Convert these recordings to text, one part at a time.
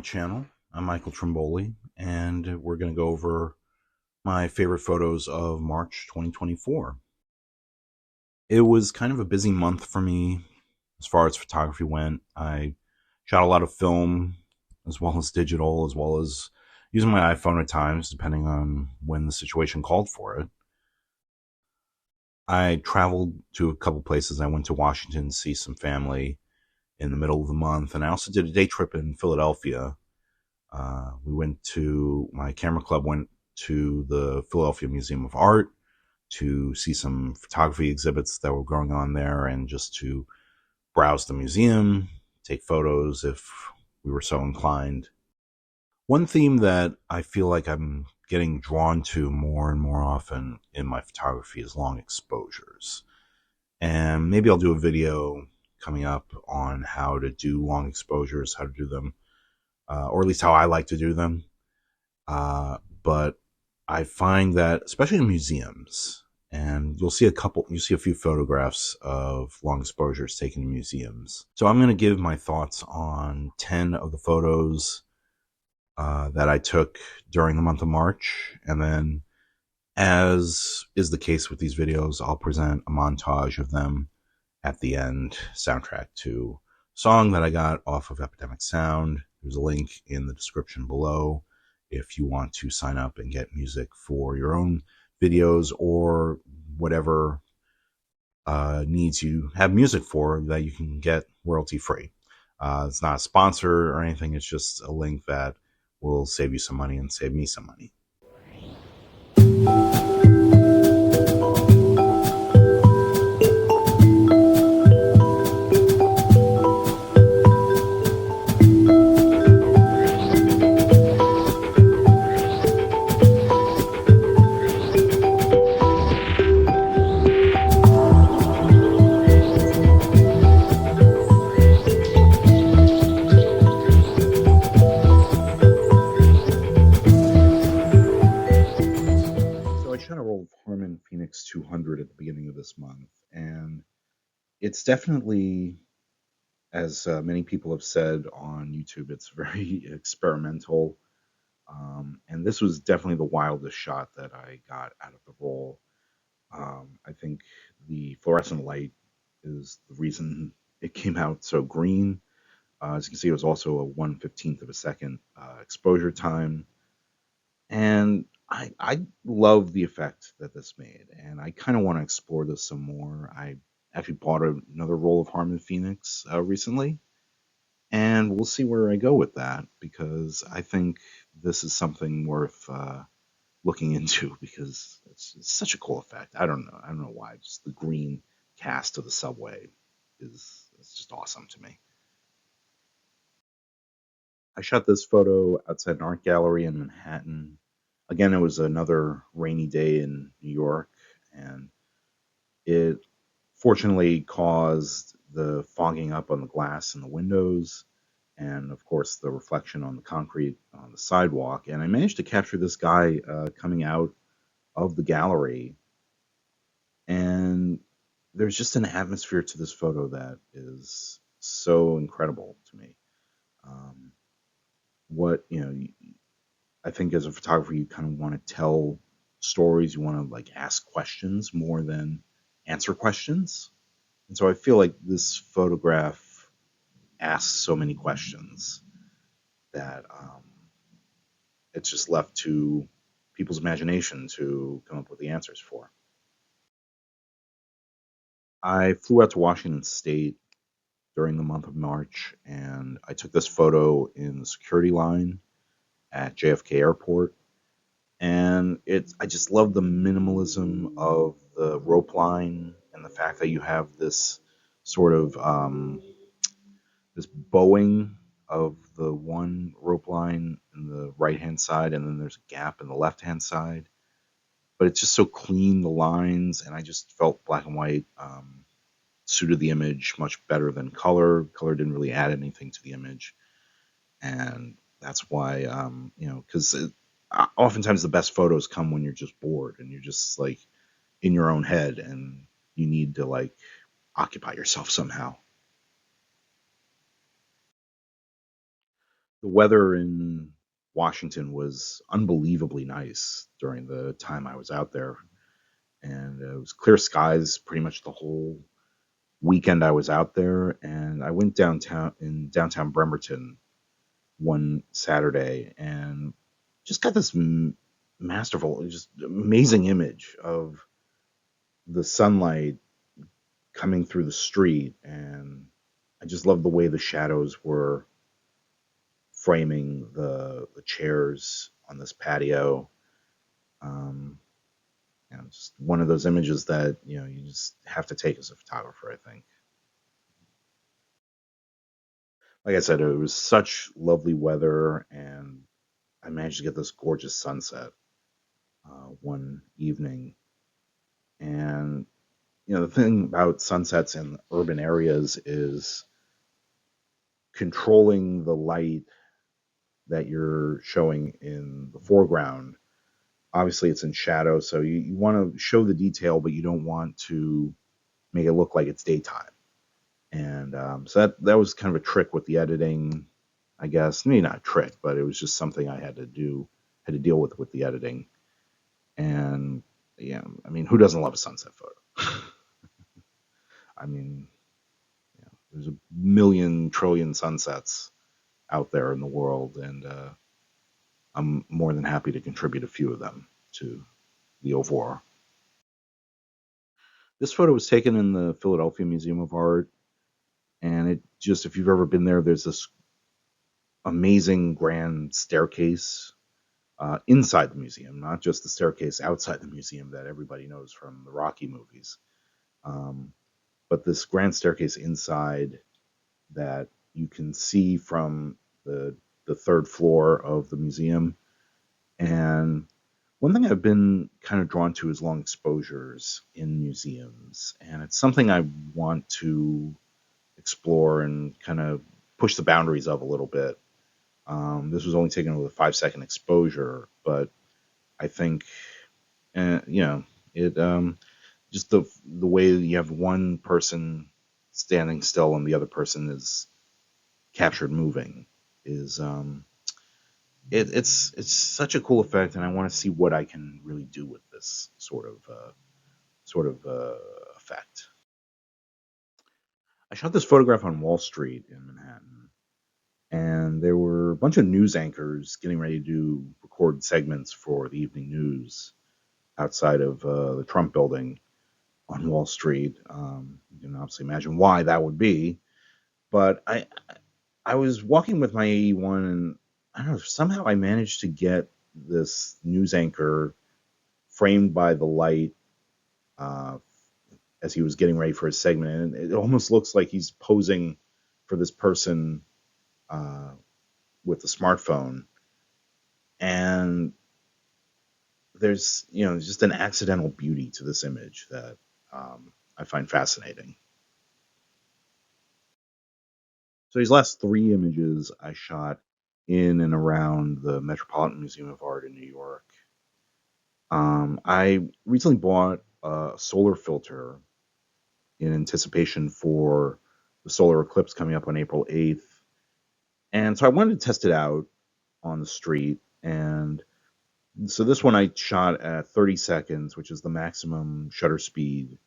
my channel. I'm Michael Trimboli, and we're going to go over my favorite photos of March 2024. It was kind of a busy month for me as far as photography went. I shot a lot of film as well as digital, as well as using my iPhone at times, depending on when the situation called for it. I traveled to a couple places. I went to Washington to see some family in the middle of the month, and I also did a day trip in Philadelphia. My camera club went to the Philadelphia Museum of Art to see some photography exhibits that were going on there, and just to browse the museum, take photos if we were so inclined. One theme that I feel like I'm getting drawn to more and more often in my photography is long exposures. And maybe I'll do a video coming up on how to do long exposures, how to do them, or at least how I like to do them. But I find that, especially in museums, and you'll see a few photographs of long exposures taken in museums. So I'm going to give my thoughts on 10 of the photos that I took during the month of March. And then, as is the case with these videos, I'll present a montage of them at the end, soundtrack to a song that I got off of Epidemic Sound. There's a link in the description below if you want to sign up and get music for your own videos or whatever needs you have music for that you can get royalty free. It's not a sponsor or anything. It's just a link that will save you some money and save me some money. So I shot a roll of Harman Phoenix 200 at the beginning of this month, and it's definitely, as many people have said on YouTube, it's very experimental. And this was definitely the wildest shot that I got out of the roll. I think the fluorescent light is the reason it came out so green. As you can see, it was also a 1/15th of a second exposure time. And I love the effect that this made, and I kind of want to explore this some more. I actually bought another roll of Harman Phoenix recently, and we'll see where I go with that, because I think this is something worth looking into, because it's such a cool effect. I don't know why. Just the green cast of the subway is just awesome to me. I shot this photo outside an art gallery in Manhattan. Again, it was another rainy day in New York, and it fortunately caused the fogging up on the glass in the windows, and of course the reflection on the concrete on the sidewalk. And I managed to capture this guy coming out of the gallery, and there's just an atmosphere to this photo that is so incredible to me. What I think as a photographer, you kind of want to tell stories. You want to like ask questions more than answer questions. And so I feel like this photograph asks so many questions that it's just left to people's imagination to come up with the answers for. I flew out to Washington State during the month of March, and I took this photo in the security line at JFK Airport. And I just love the minimalism of the rope line, and the fact that you have this sort of this bowing of the one rope line in the right hand side, and then there's a gap in the left hand side. But it's just so clean, the lines, and I just felt black and white suited the image much better than color. Color didn't really add anything to the image, and that's why because oftentimes the best photos come when you're just bored and you're just like in your own head, and you need to like occupy yourself somehow. The weather in Washington was unbelievably nice during the time I was out there, and it was clear skies pretty much the whole weekend I was out there. And I went downtown in downtown Bremerton one Saturday and just got this masterful, just amazing image of the sunlight coming through the street, and I just love the way the shadows were framing the chairs on this patio. Um, just one of those images that you just have to take as a photographer. I think, like I said, it was such lovely weather, and I managed to get this gorgeous sunset one evening. And the thing about sunsets in urban areas is controlling the light that you're showing in the foreground. Obviously, it's in shadow, so you want to show the detail, but you don't want to make it look like it's daytime. And so that was kind of a trick with the editing, I guess. Maybe not a trick, but it was just something I had to deal with the editing. And yeah, I mean, who doesn't love a sunset photo? I mean, there's a million trillion sunsets out there in the world, and I'm more than happy to contribute a few of them to the overall. This photo was taken in the Philadelphia Museum of Art, and it just, if you've ever been there, there's this amazing grand staircase inside the museum, not just the staircase outside the museum that everybody knows from the Rocky movies, um, but this grand staircase inside that you can see from the third floor of the museum. And one thing I've been kind of drawn to is long exposures in museums, and it's something I want to explore and kind of push the boundaries of a little bit. This was only taken with a 5 second exposure, but I think, you know, it just the way you have one person standing still and the other person is captured moving is it's such a cool effect, and I want to see what I can really do with this sort of effect. I shot this photograph on Wall Street in Manhattan, and there were a bunch of news anchors getting ready to record segments for the evening news outside of the Trump building on Wall Street. You can obviously imagine why that would be, but I was walking with my AE1, and I don't know, somehow I managed to get this news anchor framed by the light uh, as he was getting ready for his segment, and it almost looks like he's posing for this person uh, with a smartphone. And there's just an accidental beauty to this image that I find fascinating. So these last three images I shot in and around the Metropolitan Museum of Art in New York. I recently bought a solar filter in anticipation for the solar eclipse coming up on April 8th. And so I wanted to test it out on the street. And so this one I shot at 30 seconds, which is the maximum shutter speed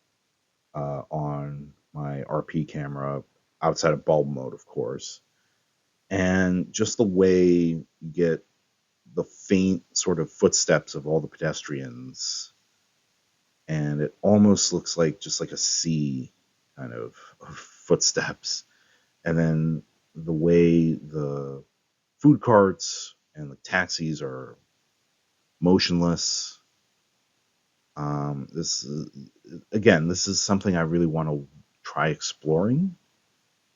on my RP camera, outside of bulb mode, of course. And just the way you get the faint sort of footsteps of all the pedestrians, and it almost looks like just like a sea kind of footsteps. And then the way the food carts and the taxis are motionless. This is, again, this is something I really want to try exploring,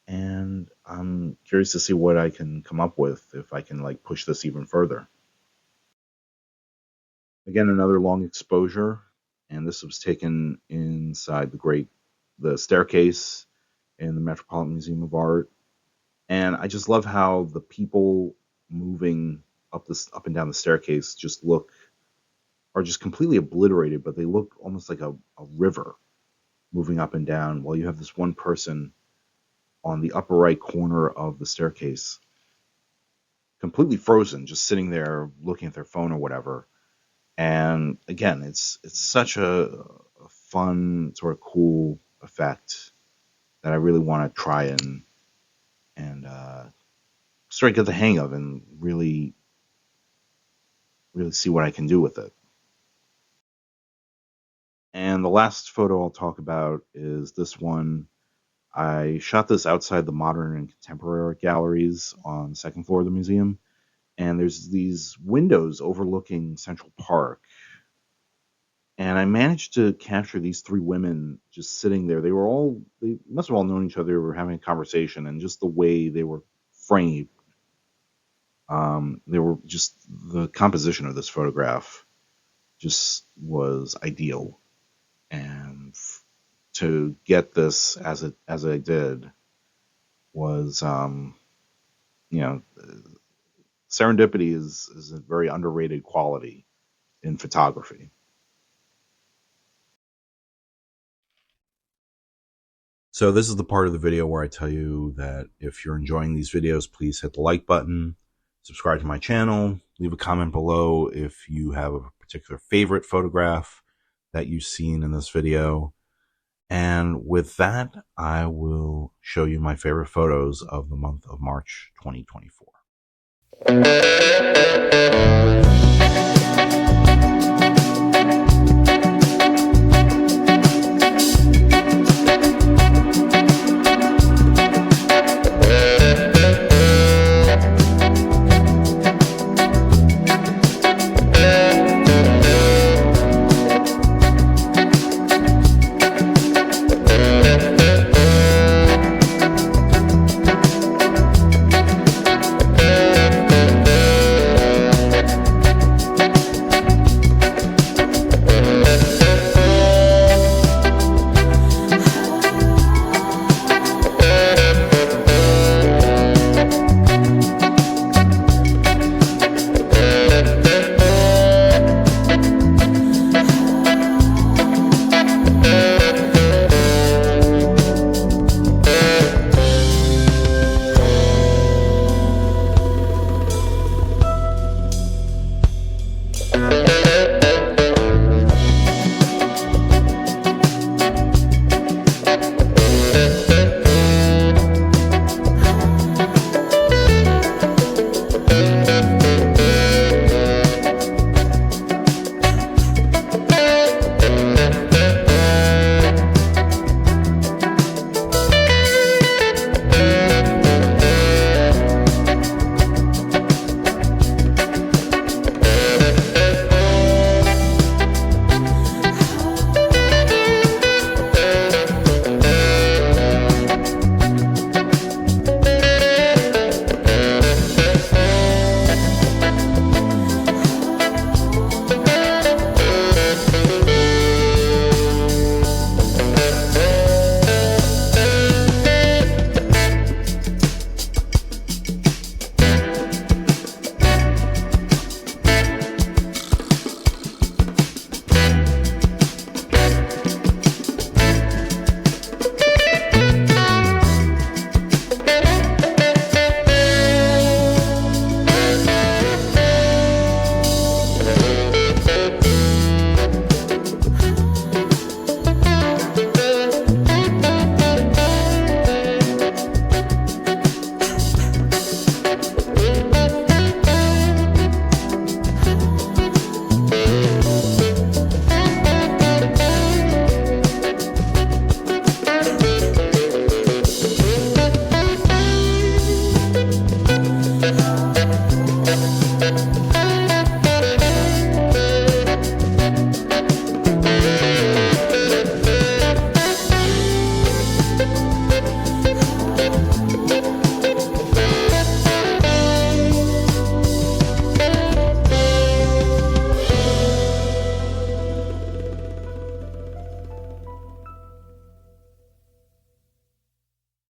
and I'm curious to see what I can come up with if I can like push this even further. Again, another long exposure, and this was taken inside the staircase in the Metropolitan Museum of Art. And I just love how the people moving up and down the staircase are just completely obliterated, but they look almost like a river moving up and down, while you have this one person on the upper right corner of the staircase completely frozen, just sitting there looking at their phone or whatever. And again, it's such a fun, sort of cool effect that I really want to try and sort of get the hang of, and really see what I can do with it. And the last photo I'll talk about is this one. I shot this outside the modern and contemporary art galleries on the second floor of the museum. And there's these windows overlooking Central Park. And I managed to capture these three women just sitting there. They must have all known each other. They were having a conversation, and just the way they were framed, they were just, the composition of this photograph just was ideal. And to get this as I did was, you know, serendipity is a very underrated quality in photography. So this is the part of the video where I tell you that if you're enjoying these videos, please hit the like button, subscribe to my channel, leave a comment below if you have a particular favorite photograph that you've seen in this video. And with that, I will show you my favorite photos of the month of March 2024.